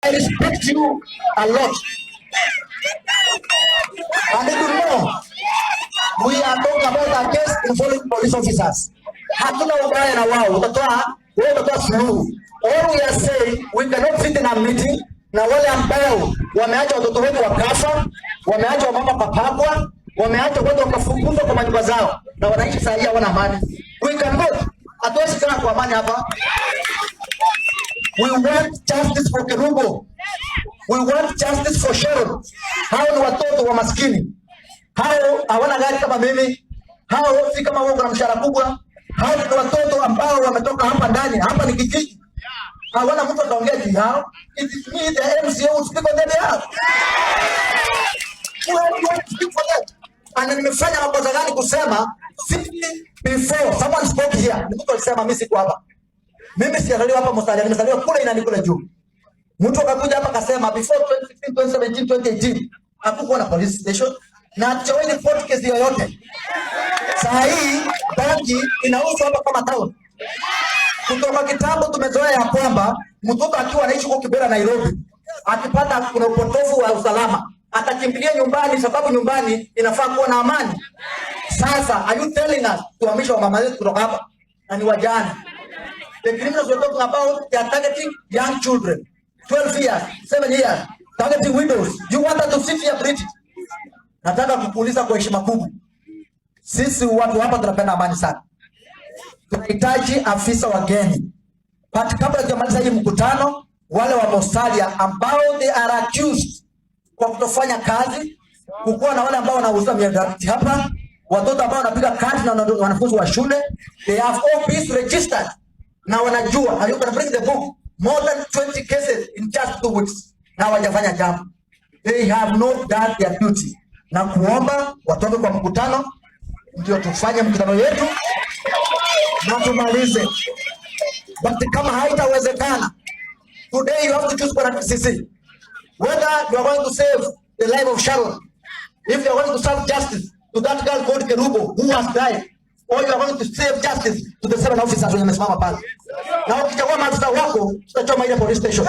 I respect you a lot. And you know, we are talking about a case involving police officers. Hatuna ubaya na wao, utatoa suluhu. All we are saying, we cannot sit in a meeting na wale ambao wameacha watoto wetu wakafa, wameacha wamama papagwa, wameacha watu wakafukuzwa kwa manyumba zao na wanaishi saa hii hawana amani. We cannot. Hatuwezi kaa kwa amani hapa. We want justice for Kerubo. We want justice for Sharon. Hao ni watoto wa maskini. Hao hawana gari kama mimi. Hao si kama wao na mshahara kubwa. Hao ni watoto ambao wametoka hapa ndani. Hapa ni kijiji. Hawana mtu ataongea juu yao. It is me, the MCA, who speak on their behalf. We want to speak for that. And nimefanya makosa gani kusema simply before someone spoke here. Mtu alisema mimi siku hapa. Mimi sijazaliwa hapa Musalia, nimezaliwa kule Inani kule juu. Mtu akakuja hapa akasema before 2016, 2017, 2018 hakukuwa na police station na hatujawahi report kesi yoyote. Saa hii banki inauzwa hapa kama town. Kutoka kitambo tumezoea ya kwamba mtoto akiwa anaishi kwa Kibera Nairobi, akipata kuna upotofu wa usalama, atakimbilia nyumbani sababu nyumbani inafaa kuwa na amani. Sasa are you telling us tuhamisha mama zetu kutoka hapa na ni wajane? The criminals we're talking about, they are targeting young children, 12 years, 7 years, targeting widows. You want them to sit here British? Nataka kukuuliza kwa heshima kubwa. Sisi watu hapa tunapenda amani sana. Tunahitaji afisa wageni. But kabla tujamaliza hii mkutano, wale wa Musalia ambao they are accused kwa kutofanya kazi, kukuwa na wale ambao wanauza mihadarati hapa, watoto ambao wanapiga kazi na wanafunzi wa shule, they have all been registered. Na wanajua, are you going to bring the book? More than 20 cases in just 2 weeks. Na wajafanya jambo. They have not done their duty. Na kuomba watoke kwa mkutano, ndio tufanye mkutano yetu na tumalize. But kama haitawezekana, today you have to choose kwa CC. Whether you are going to save the life of Sharon, if you are going to serve justice to that girl called Kerubo who has died, or you are going to save justice to the 7 officers wenye wamesimama pale. Na ukichagua maafisa wako, tutachoma ile police station.